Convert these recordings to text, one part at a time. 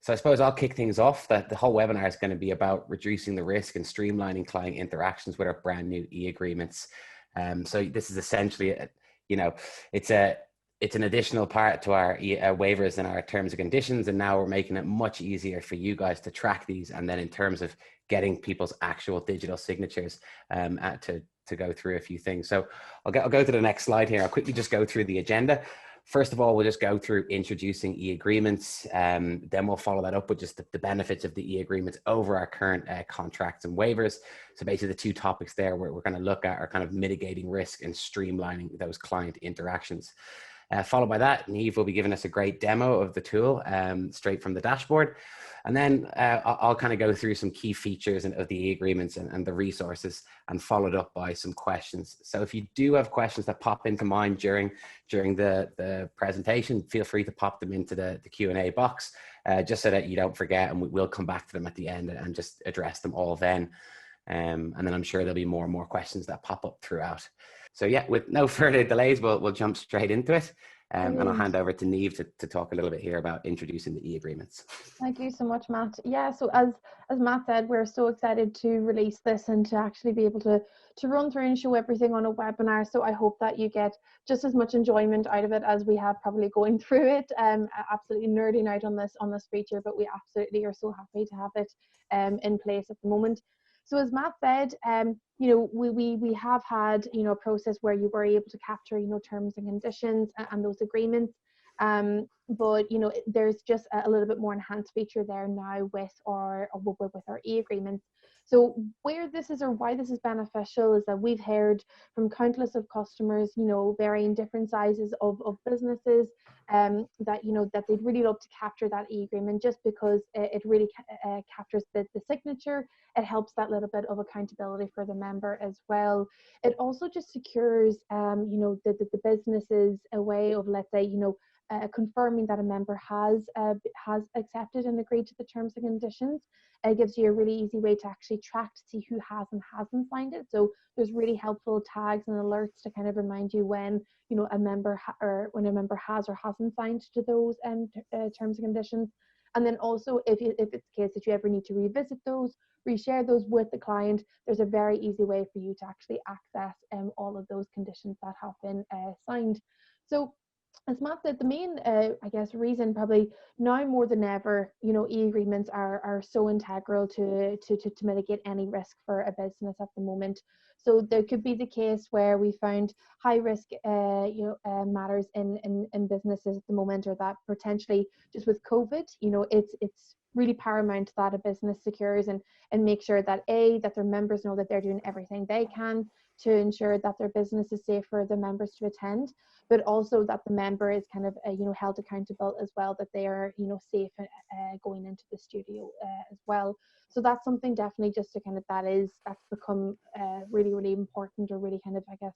So I suppose I'll kick things off. That the whole webinar is going to be about reducing the risk and streamlining client interactions with our brand new e-agreements. So this is essentially, it's an additional part to our waivers and our terms and conditions. And now we're making it much easier for you guys to track these. And then in terms of getting people's actual digital signatures to go through a few things. So I'll go to the next slide here. I'll quickly just go through the agenda. First of all, we'll just go through introducing e-agreements. Then we'll follow that up with just the benefits of the e-agreements over our current contracts and waivers. So basically the two topics there we're going to look at are kind of mitigating risk and streamlining those client interactions. Followed by that, Niamh will be giving us a great demo of the tool straight from the dashboard. And then I'll kind of go through some key features of the e-agreements and the resources, and followed up by some questions. So if you do have questions that pop into mind during the presentation, feel free to pop them into the Q&A box, just so that you don't forget, and we'll come back to them at the end and just address them all then. And then I'm sure there'll be more and more questions that pop up throughout. So yeah, with no further delays, we'll jump straight into it. And I'll hand over to Niamh to talk a little bit here about introducing the e-agreements. Thank you so much, Matt. Yeah, so as Matt said, we're so excited to release this and to actually be able to run through and show everything on a webinar. So I hope that you get just as much enjoyment out of it as we have probably going through it. Absolutely nerding out on this feature, but we absolutely are so happy to have it in place at the moment. So as Matt said, we have had, a process where you were able to capture, terms and conditions and those agreements. But there's just a little bit more enhanced feature there now with our e-agreements. So where this is, or why this is beneficial, is that we've heard from countless of customers, varying different sizes of businesses, that they'd really love to capture that e-agreement, just because it really captures the signature. It helps that little bit of accountability for the member as well. It also just secures, the businesses a way of, let's say, confirming that a member has accepted and agreed to the terms and conditions. It gives you a really easy way to actually track to see who has and hasn't signed it. So there's really helpful tags and alerts to kind of remind you when a member has or hasn't signed to those terms and conditions. And then also, if it's the case that you ever need to revisit those, reshare those with the client, there's a very easy way for you to actually access all of those conditions that have been signed. So as Matt said, the main, reason probably now more than ever, e-agreements are so integral to mitigate any risk for a business at the moment. So there could be the case where we found high risk, matters in businesses at the moment, or that potentially just with COVID, it's really paramount that a business secures and make sure that that their members know that they're doing everything they can to ensure that their business is safe for their members to attend, but also that the member is kind of held accountable as well, that they are safe going into the studio as well. So that's something definitely just to kind of that's become really, really important, or really kind of, I guess,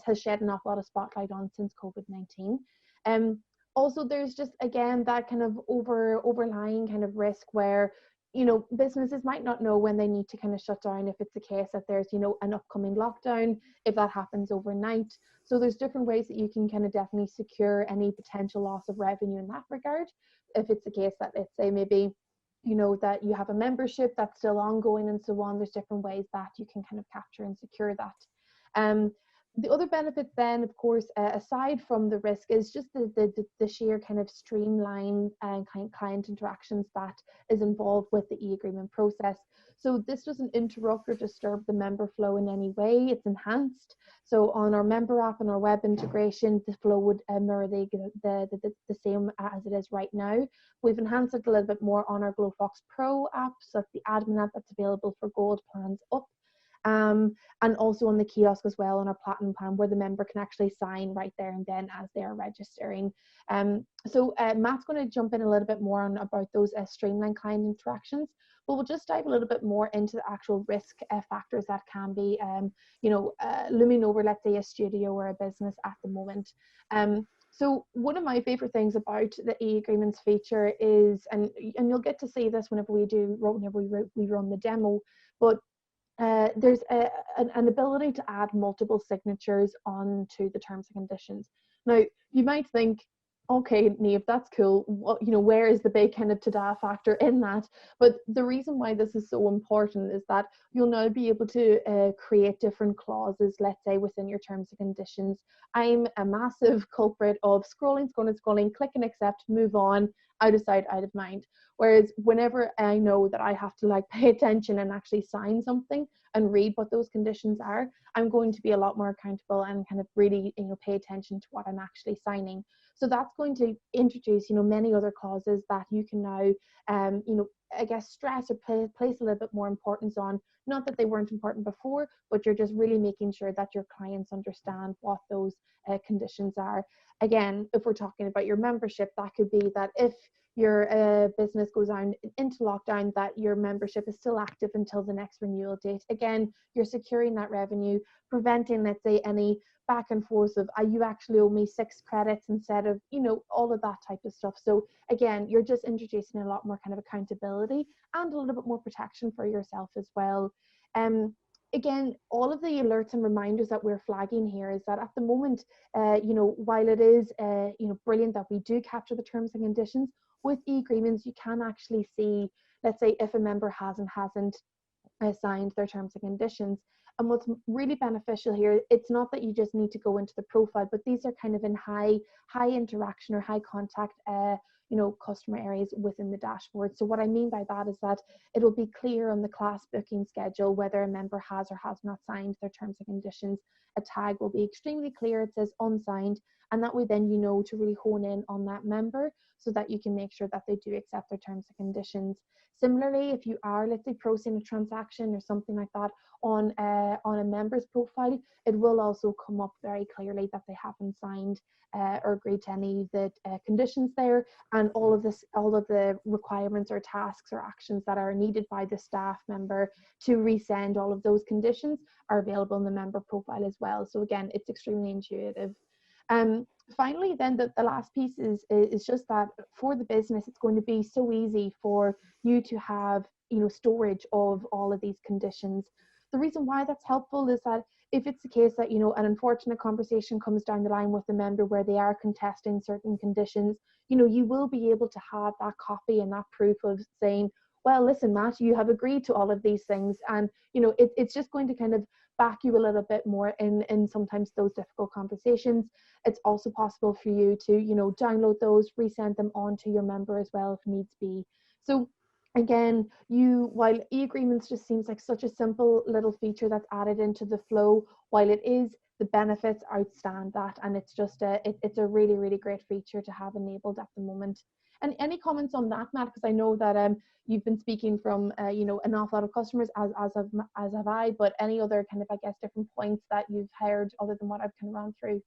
has shed an awful lot of spotlight on since COVID-19. Also, there's just, again, that kind of overlying kind of risk where businesses might not know when they need to kind of shut down, if it's the case that there's an upcoming lockdown, if that happens overnight. So there's different ways that you can kind of definitely secure any potential loss of revenue in that regard. If it's the case that, let's say, maybe that you have a membership that's still ongoing and so on, there's different ways that you can kind of capture and secure that. The other benefit then, of course, aside from the risk, is just the sheer kind of streamlined client interactions that is involved with the e-agreement process. So this doesn't interrupt or disturb the member flow in any way. It's enhanced. So on our member app and our web integration, the flow would mirror the same as it is right now. We've enhanced it a little bit more on our Glofox Pro app, so that's the admin app that's available for gold plans up. And also on the kiosk as well, on our platinum plan, where the member can actually sign right there and then as they are registering. So Matt's going to jump in a little bit more about those streamlined client interactions, but we'll just dive a little bit more into the actual risk factors that can be looming over, let's say, a studio or a business at the moment. So one of my favorite things about the e-agreements feature is, and you'll get to see this whenever we run the demo, but there's an ability to add multiple signatures onto the terms and conditions. Now, you might think, Okay, Neve, that's cool. What, where is the big kind of ta-da factor in that? But the reason why this is so important is that you'll now be able to create different clauses, let's say within your terms and conditions. I'm a massive culprit of scrolling, click and accept, move on, out of sight, out of mind. Whereas whenever I know that I have to like pay attention and actually sign something and read what those conditions are, I'm going to be a lot more accountable and kind of really, pay attention to what I'm actually signing. So that's going to introduce, many other clauses that you can now, I guess, stress or place a little bit more importance on. Not that they weren't important before, but you're just really making sure that your clients understand what those conditions are. Again, if we're talking about your membership, that could be that if your business goes on into lockdown, that your membership is still active until the next renewal date. Again, you're securing that revenue, preventing, let's say, any back and forth of you actually owe me 6 credits instead of, all of that type of stuff. So again, you're just introducing a lot more kind of accountability and a little bit more protection for yourself as well. Again, all of the alerts and reminders that we're flagging here is that at the moment, while it is, brilliant that we do capture the terms and conditions, with e-agreements, you can actually see, let's say, if a member hasn't signed their terms and conditions. And what's really beneficial here, it's not that you just need to go into the profile, but these are kind of in high interaction or high contact customer areas within the dashboard. So what I mean by that is that it'll be clear on the class booking schedule whether a member has or has not signed their terms and conditions. A tag will be extremely clear. It says unsigned, and that way then to really hone in on that member so that you can make sure that they do accept their terms and conditions. Similarly, if you are, let's say, processing a transaction or something like that on a member's profile, it will also come up very clearly that they haven't signed or agreed to any of the conditions there, and all of the requirements or tasks or actions that are needed by the staff member to resend all of those conditions are available in the member profile as well. So again, it's extremely intuitive. Finally, then the last piece is just that for the business, it's going to be so easy for you to have storage of all of these conditions. The reason why that's helpful is that if it's the case that an unfortunate conversation comes down the line with a member where they are contesting certain conditions, you will be able to have that copy and that proof of saying, well, listen, Matt, you have agreed to all of these things, and it's just going to kind of back you a little bit more in sometimes those difficult conversations. It's also possible for you to download those, resend them on to your member as well if needs be. So again, while e-agreements just seems like such a simple little feature that's added into the flow, while it is, the benefits outstand that, and it's just it's a really, really great feature to have enabled at the moment. And any comments on that, Matt? Because I know that you've been speaking from an awful lot of customers, as have I. But any other kind of, I guess, different points that you've heard other than what I've kind of run through?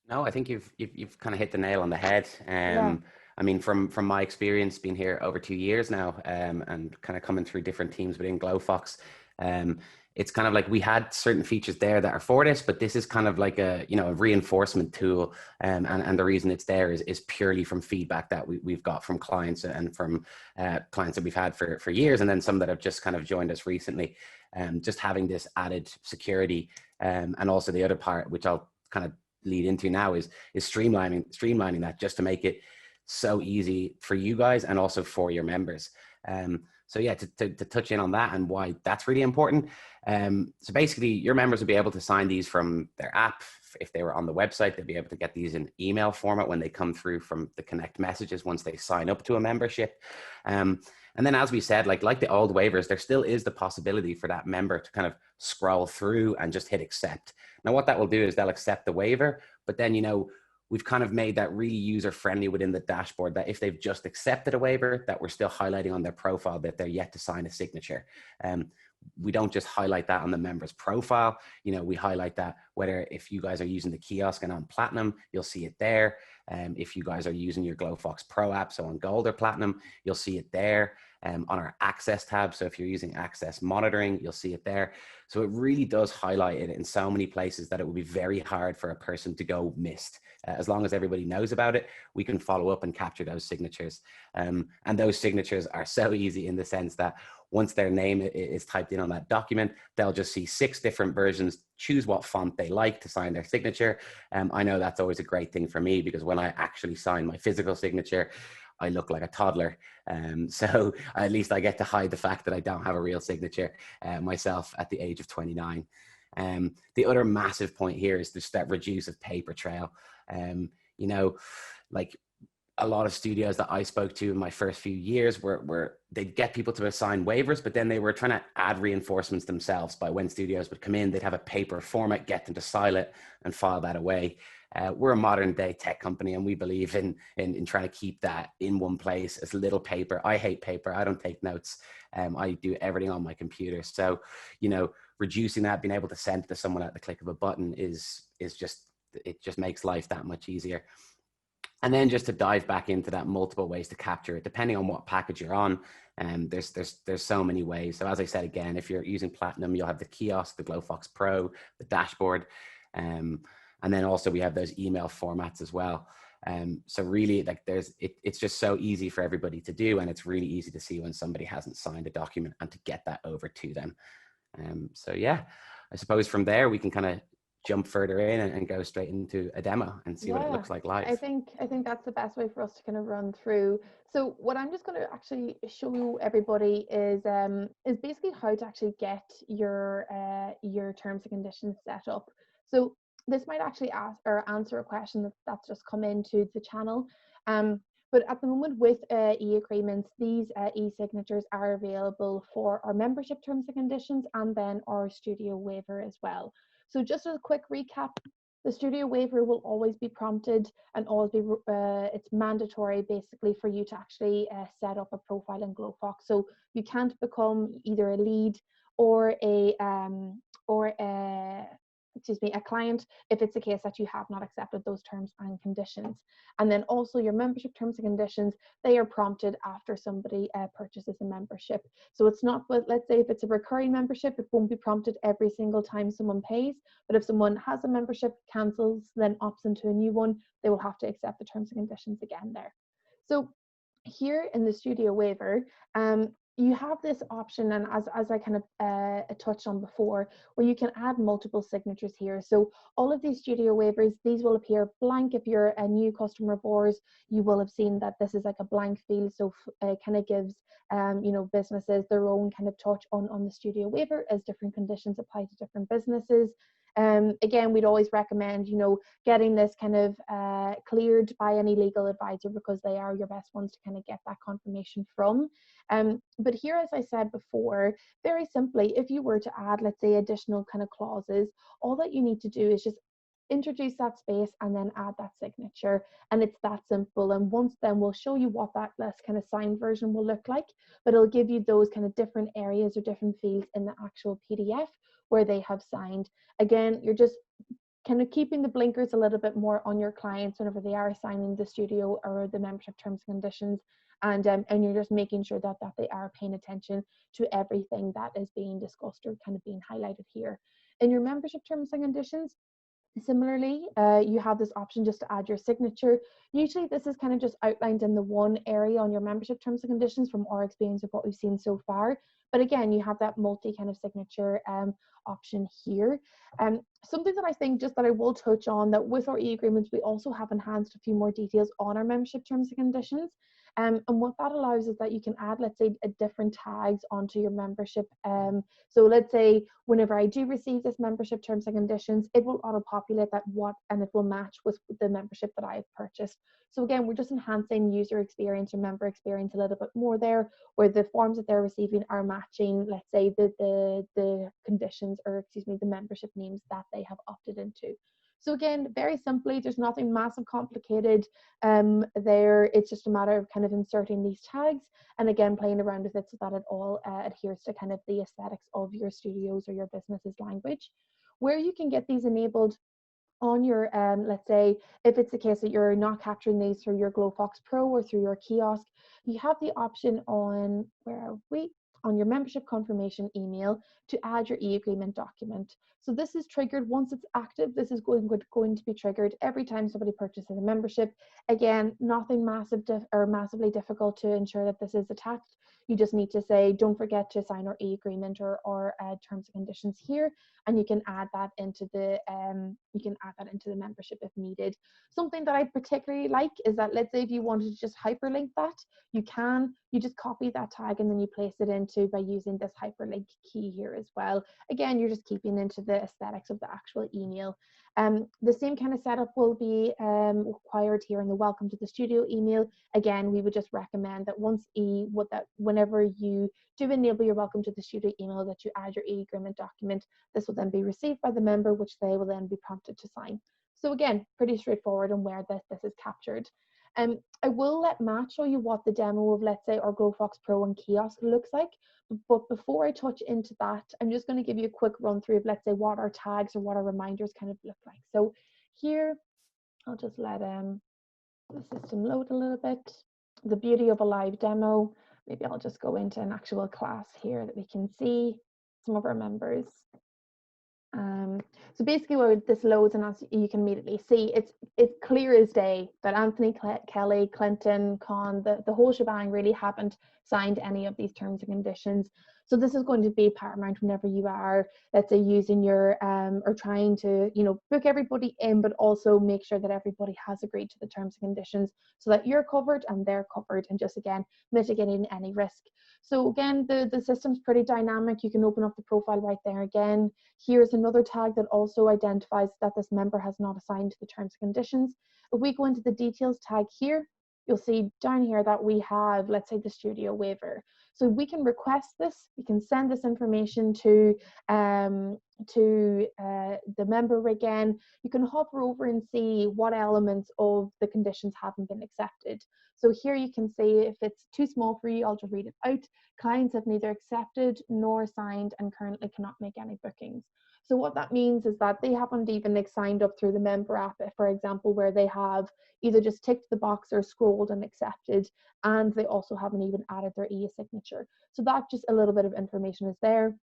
No, I think you've kind of hit the nail on the head. Yeah. I mean, from my experience being here over 2 years now, and kind of coming through different teams within Glofox, it's kind of like we had certain features there that are for this, but this is kind of like a reinforcement tool, and the reason it's there is purely from feedback that we've got from clients and from clients that we've had for years, and then some that have just kind of joined us recently. Just having this added security, and also the other part, which I'll kind of lead into now, is streamlining that, just to make it so easy for you guys and also for your members. So yeah, to touch in on that and why that's really important. So basically, your members will be able to sign these from their app. If they were on the website, they'll be able to get these in email format when they come through from the Connect messages once they sign up to a membership. And then, as we said, like the old waivers, there still is the possibility for that member to kind of scroll through and just hit accept. Now, what that will do is they'll accept the waiver, but then, we've kind of made that really user-friendly within the dashboard, that if they've just accepted a waiver, that we're still highlighting on their profile that they're yet to sign a signature. We don't just highlight that on the member's profile. We highlight that whether if you guys are using the kiosk and on Platinum, you'll see it there. If you guys are using your Glofox Pro app, so on Gold or Platinum, you'll see it there. on our access tab. So if you're using access monitoring, you'll see it there. So it really does highlight it in so many places that it would be very hard for a person to go missed. As long as everybody knows about it, we can follow up and capture those signatures. And those signatures are so easy in the sense that once their name is typed in on that document, they'll just see 6 different versions, choose what font they like to sign their signature. I know that's always a great thing for me, because when I actually sign my physical signature, I look like a toddler. So at least I get to hide the fact that I don't have a real signature myself at the age of 29. The other massive point here is just that reduce of paper trail. You know, like a lot of studios that I spoke to in my first few years were they'd get people to sign waivers, but then they were trying to add reinforcements themselves. By when studios would come in, they'd have a paper format, get them to sign it and file that away. We're a modern day tech company, and we believe in trying to keep that in one place, as little paper. I hate paper. I don't take notes. I do everything on my computer. So, you know, reducing that, being able to send it to someone at the click of a button is just, it just makes life that much easier. And then just to dive back into that, multiple ways to capture it, depending on what package you're on. There's so many ways. So as I said, again, if you're using Platinum, you'll have the kiosk, the Glofox Pro, the dashboard. And then also we have those email formats as well. So really, like, it's just so easy for everybody to do. And it's really easy to see when somebody hasn't signed a document and to get that over to them. So yeah, I suppose from there we can kind of jump further in and go straight into a demo and see what it looks like live. I think that's the best way for us to kind of run through. So what I'm just going to actually show everybody is basically how to actually get your terms and conditions set up. So this might actually ask or answer a question that's just come into the channel. But at the moment with e-agreements, these e-signatures are available for our membership terms and conditions, and then our studio waiver as well. So just as a quick recap, the studio waiver will always be prompted and always be, it's mandatory basically for you to actually set up a profile in Glofox. So you can't become either a lead or a client if it's the case that you have not accepted those terms and conditions. And then also your membership terms and conditions, they are prompted after somebody purchases a membership. So it's not, but let's say if it's a recurring membership, it won't be prompted every single time someone pays. But if someone has a membership, cancels, then opts into a new one, they will have to accept the terms and conditions again there. So here in the studio waiver, you have this option, and as I kind of touched on before, where you can add multiple signatures here. So all of these studio waivers, these will appear blank. If you're a new customer of ours, you will have seen that this is like a blank field. So it kind of gives you know, businesses their own kind of touch on the studio waiver, as different conditions apply to different businesses. Again, we'd always recommend, you know, getting this kind of cleared by any legal advisor, because they are your best ones to kind of get that confirmation from. But here, as I said before, very simply, if you were to add, let's say, additional kind of clauses, all that you need to do is just introduce that space and then add that signature, and it's that simple. And once then we'll show you what that less kind of signed version will look like, but it'll give you those kind of different areas or different fields in the actual PDF where they have signed. Again, you're just kind of keeping the blinkers a little bit more on your clients whenever they are signing the studio or the membership terms and conditions, and you're just making sure that they are paying attention to everything that is being discussed or kind of being highlighted here. In your membership terms and conditions, similarly, you have this option just to add your signature. Usually this is kind of just outlined in the one area on your membership terms and conditions from our experience of what we've seen so far. But again, you have that multi kind of signature option here. Something that I think just that I will touch on, that with our e-agreements, we also have enhanced a few more details on our membership terms and conditions. And what that allows is that you can add, let's say, different tags onto your membership. So let's say whenever I do receive this membership terms and conditions, it will auto-populate that and it will match with the membership that I've purchased. So again, we're just enhancing user experience or member experience a little bit more there, where the forms that they're receiving are matching, let's say, the conditions, or excuse me, the membership names that they have opted into. So again, very simply, there's nothing massive complicated there. It's just a matter of kind of inserting these tags and again playing around with it so that it all adheres to kind of the aesthetics of your studio's or your business's language. Where you can get these enabled on your, let's say, if it's the case that you're not capturing these through your Glofox Pro or through your kiosk, you have the option on, where are we? On your membership confirmation email to add your e-agreement document. So this is triggered once it's active. This is going to be triggered every time somebody purchases a membership. Again, nothing massively difficult to ensure that this is attached. You just need to say, don't forget to sign our e-agreement or terms and conditions here, and you can add that into the membership if needed. Something that I particularly like is that, let's say if you wanted to just hyperlink that, you just copy that tag and then you place it into by using this hyperlink key here as well. Again, you're just keeping into the aesthetics of the actual email. The same kind of setup will be required here in the welcome to the studio email. Again, we would just recommend that whenever you do enable your welcome to the studio email, that you add your e-agreement document. This will then be received by the member, which they will then be prompted to sign. So again, pretty straightforward on where this is captured. I will let Matt show you what the demo of, let's say, our Glofox Pro and kiosk looks like. But before I touch into that, I'm just going to give you a quick run through of, let's say, what our tags or what our reminders kind of look like. So here, I'll just let the system load a little bit. The beauty of a live demo, maybe I'll just go into an actual class here that we can see some of our members. So basically where this loads, and as you can immediately see, it's clear as day that Anthony, Kelly, Clinton, Con, the whole shebang really haven't signed any of these terms and conditions. So this is going to be paramount whenever you are, let's say, using your or trying to, book everybody in, but also make sure that everybody has agreed to the terms and conditions so that you're covered and they're covered, and just again mitigating any risk. So again, the system's pretty dynamic. You can open up the profile right there again. Here's another tag that also identifies that this member has not assigned to the terms and conditions. If we go into the details tag here, you'll see down here that we have, let's say, the studio waiver. So we can request this, we can send this information to the member again. You can hover over and see what elements of the conditions haven't been accepted. So here you can see if it's too small for you, I'll just read it out. Clients have neither accepted nor signed and currently cannot make any bookings. So what that means is that they haven't even signed up through the member app, for example, where they have either just ticked the box or scrolled and accepted, and they also haven't even added their e-signature. So that just a little bit of information is there.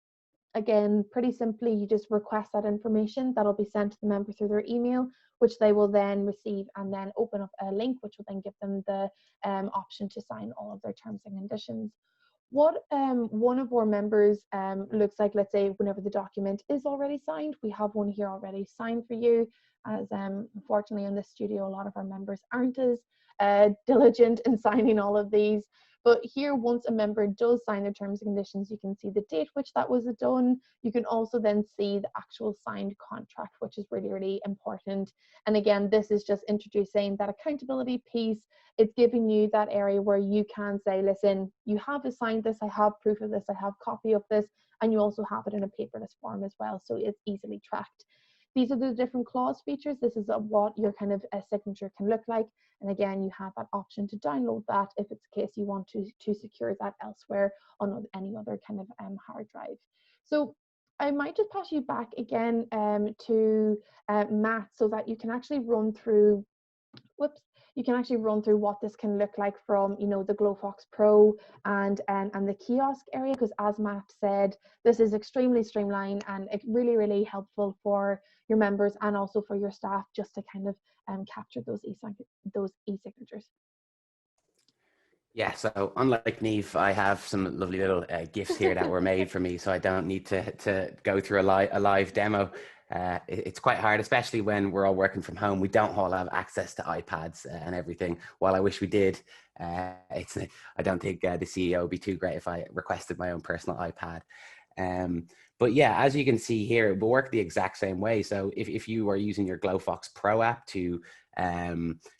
Again, pretty simply, you just request that information. That'll be sent to the member through their email, which they will then receive and then open up a link, which will then give them the option to sign all of their terms and conditions. What one of our members looks like, let's say, whenever the document is already signed, we have one here already signed for you, as unfortunately in this studio, a lot of our members aren't as diligent in signing all of these. But here, once a member does sign their terms and conditions, you can see the date which that was done. You can also then see the actual signed contract, which is really, really important. And again, this is just introducing that accountability piece. It's giving you that area where you can say, listen, you have assigned this, I have proof of this, I have copy of this, and you also have it in a paperless form as well, so it's easily tracked. These are the different clause features. This is what your kind of signature can look like. And again, you have that option to download that if it's the case you want to secure that elsewhere on any other kind of hard drive. So I might just pass you back again to Matt, so that you can actually run through, what this can look like from, the Glofox Pro and the kiosk area, because as Matt said, this is extremely streamlined and it's really, really helpful for your members and also for your staff, just to kind of capture those e-signatures. Yeah, so unlike Neve, I have some lovely little gifts here that were made for me, so I don't need to go through a live demo. It's quite hard, especially when we're all working from home. We don't all have access to iPads and everything. While I wish we did, I don't think the CEO would be too great if I requested my own personal iPad. But yeah, as you can see here, it will work the exact same way. So if you are using your Glofox Pro app to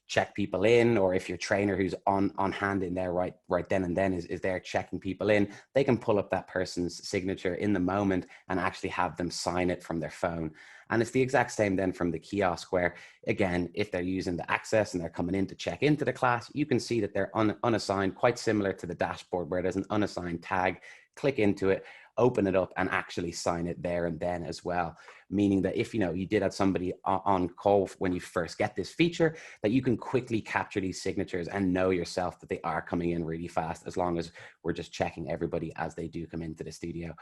check people in, or if your trainer who's on hand in there right then and then is there checking people in, they can pull up that person's signature in the moment and actually have them sign it from their phone. And it's the exact same then from the kiosk, where again, if they're using the access and they're coming in to check into the class, you can see that they're unassigned, quite similar to the dashboard where there's an unassigned tag. Click into it. open it up and actually sign it there and then as well. Meaning that if, you did have somebody on call when you first get this feature, that you can quickly capture these signatures and know yourself that they are coming in really fast, as long as we're just checking everybody as they do come into the studio.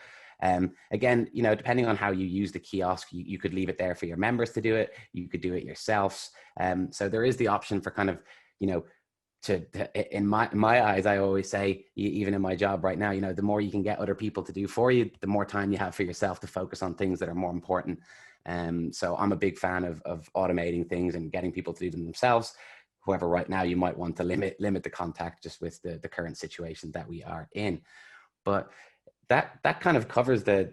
Again, depending on how you use the kiosk, you could leave it there for your members to do it. You could do it yourselves. So there is the option for kind of, in my eyes, I always say, even in my job right now, the more you can get other people to do for you, the more time you have for yourself to focus on things that are more important. So I'm a big fan of automating things and getting people to do them themselves. However, right now you might want to limit the contact just with the current situation that we are in. But that kind of covers the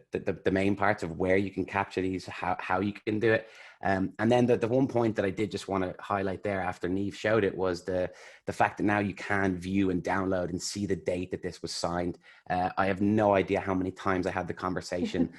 main parts of where you can capture these, how you can do it. And then the one point that I did just want to highlight there after Niamh showed it was the fact that now you can view and download and see the date that this was signed. I have no idea how many times I had the conversation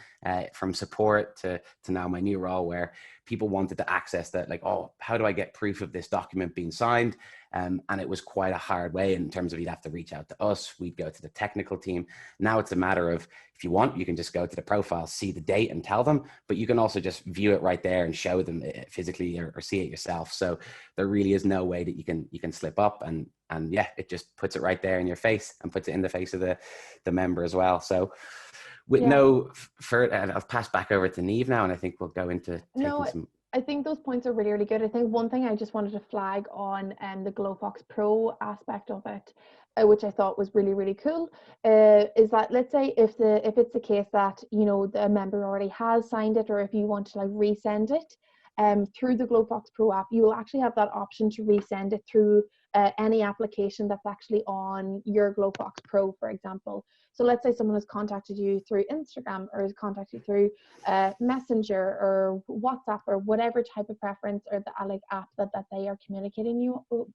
from support to now my new role, where people wanted to access that, like, oh, how do I get proof of this document being signed? And it was quite a hard way in terms of you'd have to reach out to us. We'd go to the technical team. Now it's a matter of, if you want, you can just go to the profile, see the date and tell them, but you can also just view it right there and show them physically or see it yourself. So there really is no way that you can slip up, and yeah, it just puts it right there in your face and puts it in the face of the member as well. So with no further, I've passed back over to Niamh now, and I think we'll go into taking some. I think those points are really, really good. I think one thing I just wanted to flag on the Glofox Pro aspect of it, which I thought was really, really cool, is that, let's say if it's the case that, the member already has signed it, or if you want to like resend it through the Glofox Pro app, you will actually have that option to resend it through any application that's actually on your Glofox Pro, for example. So let's say someone has contacted you through Instagram, or has contacted you through Messenger or WhatsApp, or whatever type of preference or the app that they are communicating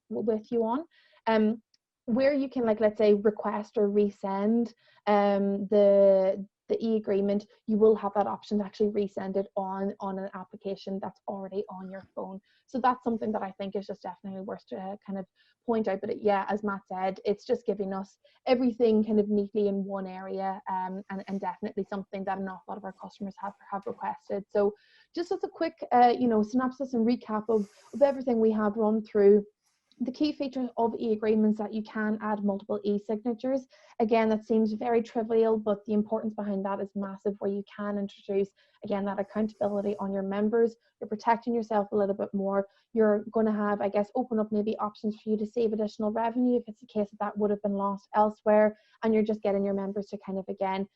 with you on, where you can, like, let's say, request or resend the e-agreement. You will have that option to actually resend it on an application that's already on your phone. So that's something that I think is just definitely worth to kind of point out. But as Matt said, it's just giving us everything kind of neatly in one area, and definitely something that an awful lot of our customers have requested. So just as a quick synopsis and recap of everything we have run through, the key features of e-agreements that you can add multiple e-signatures. Again, that seems very trivial, but the importance behind that is massive, where you can introduce, again, that accountability on your members. You're protecting yourself a little bit more. You're going to have, I guess, open up maybe options for you to save additional revenue if it's the case that would have been lost elsewhere, and you're just getting your members to kind of, again,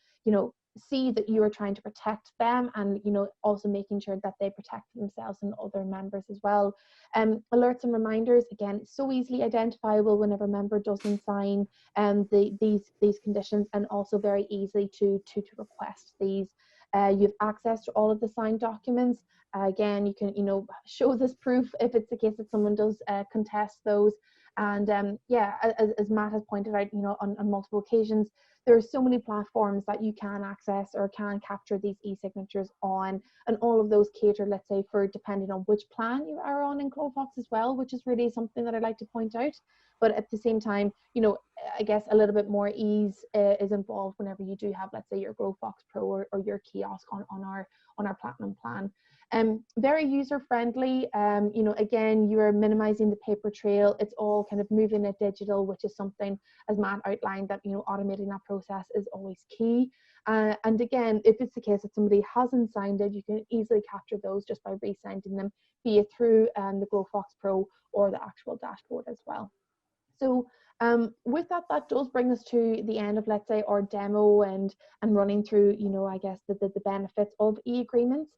see that you are trying to protect them, and also making sure that they protect themselves and other members as well. Alerts and reminders, again, so easily identifiable whenever a member doesn't sign these conditions, and also very easily to request these. You have access to all of the signed documents. Again, you can show this proof if it's the case that someone does contest those. And as Matt has pointed out, on multiple occasions, there are so many platforms that you can access or can capture these e-signatures on, and all of those cater, let's say, for depending on which plan you are on in Glofox as well, which is really something that I'd like to point out. But at the same time, I guess a little bit more ease is involved whenever you do have, let's say, your Glofox Pro or your kiosk on our Platinum plan. Very user friendly. Again, you are minimizing the paper trail. It's all kind of moving it digital, which is something, as Matt outlined, that automating that process is always key. And again, if it's the case that somebody hasn't signed it, you can easily capture those just by resending them, be it through the Glofox Pro or the actual dashboard as well. So with that does bring us to the end of, let's say, our demo and running through, I guess, the benefits of e-agreements.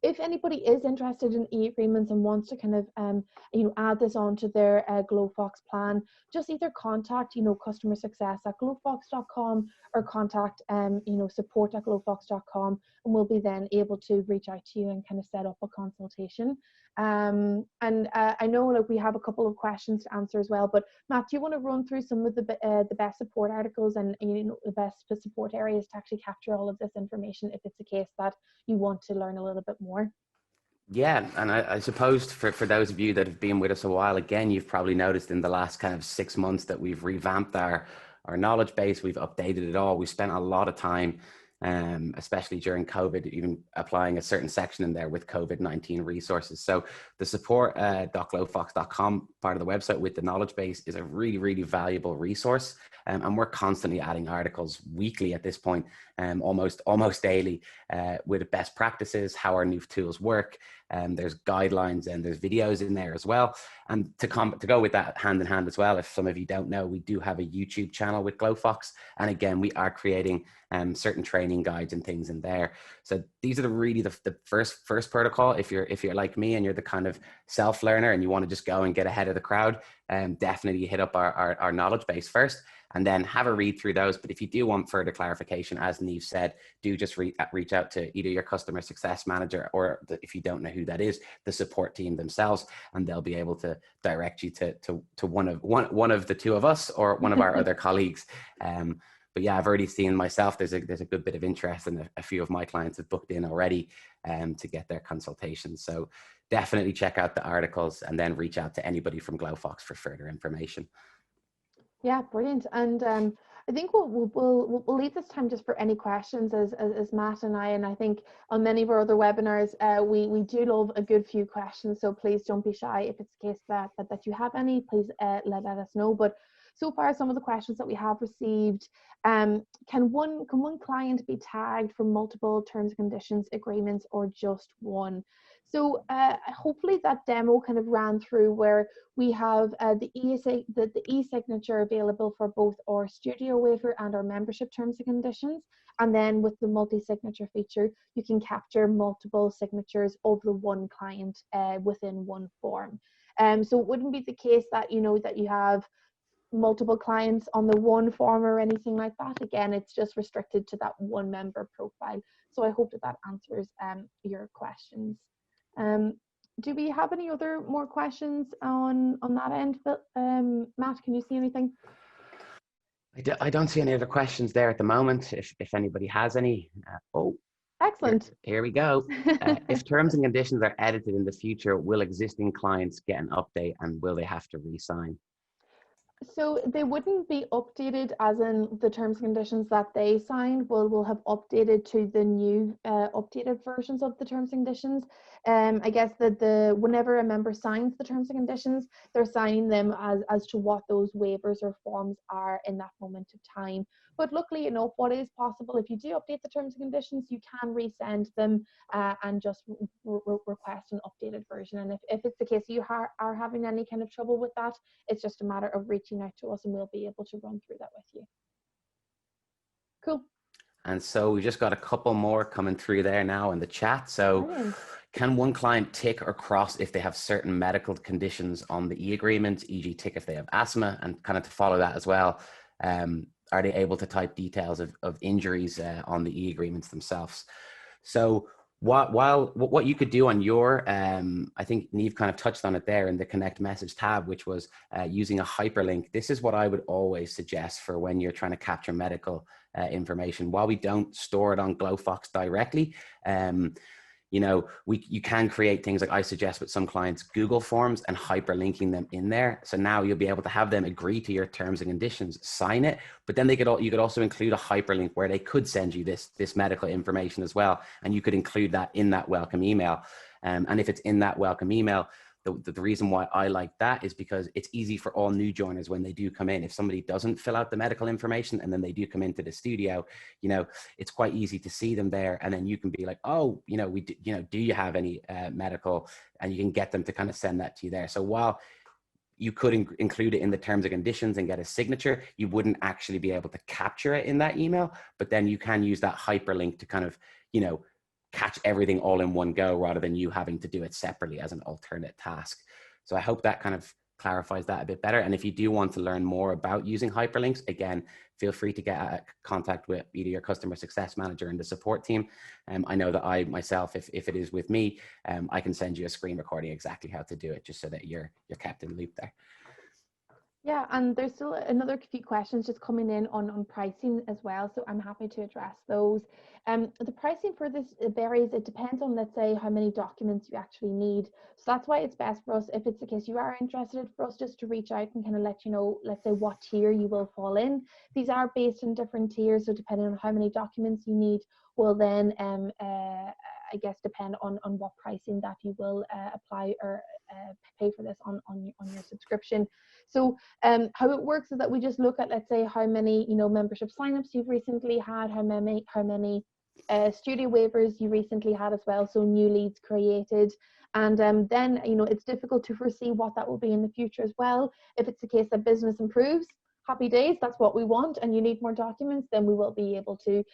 If anybody is interested in e-agreements and wants to kind of, add this onto their Glofox plan, just either contact, customer success at glofox.com, or contact, support at glofox.com, and we'll be then able to reach out to you and kind of set up a consultation. And I know, like, we have a couple of questions to answer as well, but Matt, do you want to run through some of the best support articles and the best support areas to actually capture all of this information if it's the case that you want to learn a little bit more? Yeah, and I suppose for those of you that have been with us a while, again, you've probably noticed in the last kind of 6 months that we've revamped our our knowledge base. We've updated it all. We spent a lot of time, especially during COVID, even applying a certain section in there with COVID-19 resources. So the support.glofox.com part of the website with the knowledge base is a really, really valuable resource. And we're constantly adding articles weekly at this point, almost daily, with best practices, how our new tools work. There's guidelines and there's videos in there as well. And to go with that hand in hand as well, if some of you don't know, we do have a YouTube channel with Glofox. And again, we are creating certain training guides and things in there. So these are the first protocol. If you're like me and you're the kind of self-learner and you want to just go and get ahead of the crowd, definitely hit up our knowledge base first, and then have a read through those. But if you do want further clarification, as Neve said, do just reach out to either your customer success manager, or if you don't know who that is, the support team themselves, and they'll be able to direct you to one of the two of us or one of our other colleagues. But yeah, I've already seen myself, there's a good bit of interest, and a few of my clients have booked in already to get their consultations. So definitely check out the articles and then reach out to anybody from Glofox for further information. Yeah, brilliant. And I think we'll leave this time just for any questions as Matt and I think on many of our other webinars, we do love a good few questions. So please don't be shy. If it's the case that you have any, please let us know. But so far, some of the questions that we have received, can one client be tagged for multiple terms and conditions agreements or just one? So hopefully that demo kind of ran through where we have the e-signature available for both our studio waiver and our membership terms and conditions. And then with the multi-signature feature, you can capture multiple signatures of the one client within one form. So it wouldn't be the case that, that you have multiple clients on the one form or anything like that. Again, it's just restricted to that one member profile. So I hope that answers your questions. Do we have any more questions on that end? Matt, can you see anything? I don't see any other questions there at the moment. If anybody has any. Excellent. Here we go. If terms and conditions are edited in the future, will existing clients get an update, and will they have to re-sign? So they wouldn't be updated as in the terms and conditions that they signed will have updated to the new updated versions of the terms and conditions. I guess that whenever a member signs the terms and conditions, they're signing them as to what those waivers or forms are in that moment of time. But luckily enough, what is possible, if you do update the terms and conditions, you can resend them and just request an updated version. And if it's the case you are having any kind of trouble with that, it's just a matter of reaching out to us and we'll be able to run through that with you. Cool. And so we just got a couple more coming through there now in the chat. So brilliant. Can one client tick or cross if they have certain medical conditions on the E-agreement, e.g. tick if they have asthma, and kind of to follow that as well, are they able to type details of injuries on the E-agreements themselves? So what you could do on your, I think Neve kind of touched on it there in the Connect Message tab, which was using a hyperlink. This is what I would always suggest for when you're trying to capture medical information. While we don't store it on Glofox directly, you can create things like I suggest with some clients, Google Forms, and hyperlinking them in there. So now you'll be able to have them agree to your terms and conditions, sign it, but then you could also include a hyperlink where they could send you this medical information as well. And you could include that in that welcome email. And if it's in that welcome email, the reason why I like that is because it's easy for all new joiners when they do come in. If somebody doesn't fill out the medical information and then they do come into the studio, it's quite easy to see them there. And then you can be like, oh, do you have any medical? And you can get them to kind of send that to you there. So while you could include it in the terms and conditions and get a signature, you wouldn't actually be able to capture it in that email, but then you can use that hyperlink to kind of, catch everything all in one go rather than you having to do it separately as an alternate task. So I hope that kind of clarifies that a bit better. And if you do want to learn more about using hyperlinks, again, feel free to get contact with either your customer success manager and the support team. I know that I myself, if it is with me, I can send you a screen recording exactly how to do it, just so that you're kept in the loop there. Yeah, and there's still another few questions just coming in on pricing as well, so I'm happy to address those. The pricing for this varies. It depends on, let's say, how many documents you actually need. So that's why it's best for us, if it's the case you are interested, for us just to reach out and kind of let you know, let's say, what tier you will fall in. These are based in different tiers, so depending on how many documents you need will then, I guess, depend on what pricing that you will apply or pay for this on your subscription. So how it works is that we just look at, let's say, how many, membership signups you've recently had, how many studio waivers you recently had as well, so new leads created. And then, it's difficult to foresee what that will be in the future as well. If it's the case that business improves, happy days, that's what we want, and you need more documents, then we will be able to,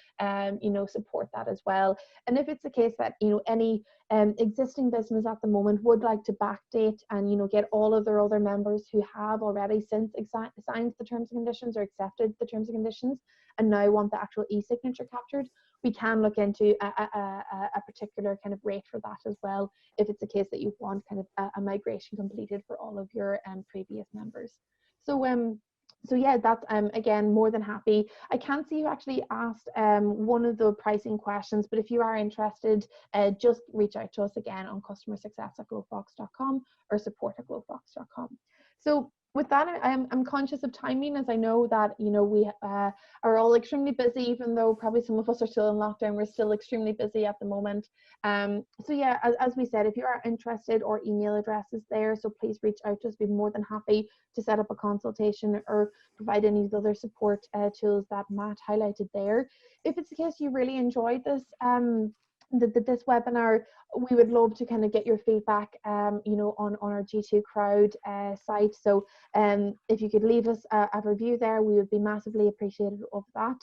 support that as well. And if it's the case that, any existing business at the moment would like to backdate and, get all of their other members who have already since signed the terms and conditions or accepted the terms and conditions and now want the actual e-signature captured, we can look into a particular kind of rate for that as well, if it's the case that you want kind of a migration completed for all of your previous members. So yeah, that's again, more than happy. I can't see you actually asked one of the pricing questions, but if you are interested, just reach out to us again on customersuccess@glofox.com or support@glofox.com. So with that, I'm conscious of timing, as I know that we are all extremely busy, even though probably some of us are still in lockdown. We're still extremely busy at the moment. So yeah, as we said, if you are interested, our email address is there, so please reach out to us. We'd be more than happy to set up a consultation or provide any of the other support tools that Matt highlighted there. If it's the case you really enjoyed this webinar, we would love to kind of get your feedback, on our G2 Crowd site. So if you could leave us a review there, we would be massively appreciative of that.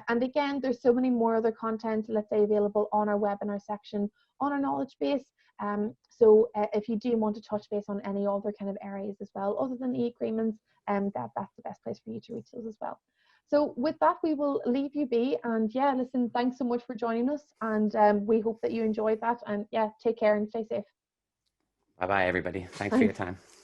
And again, there's so many more other content, let's say, available on our webinar section on our knowledge base. So if you do want to touch base on any other kind of areas as well, other than e-agreements, that's the best place for you to reach us as well. So with that, we will leave you be. And yeah, listen, thanks so much for joining us. And we hope that you enjoyed that. And yeah, take care and stay safe. Bye bye, everybody. Thanks for your Thanks. time.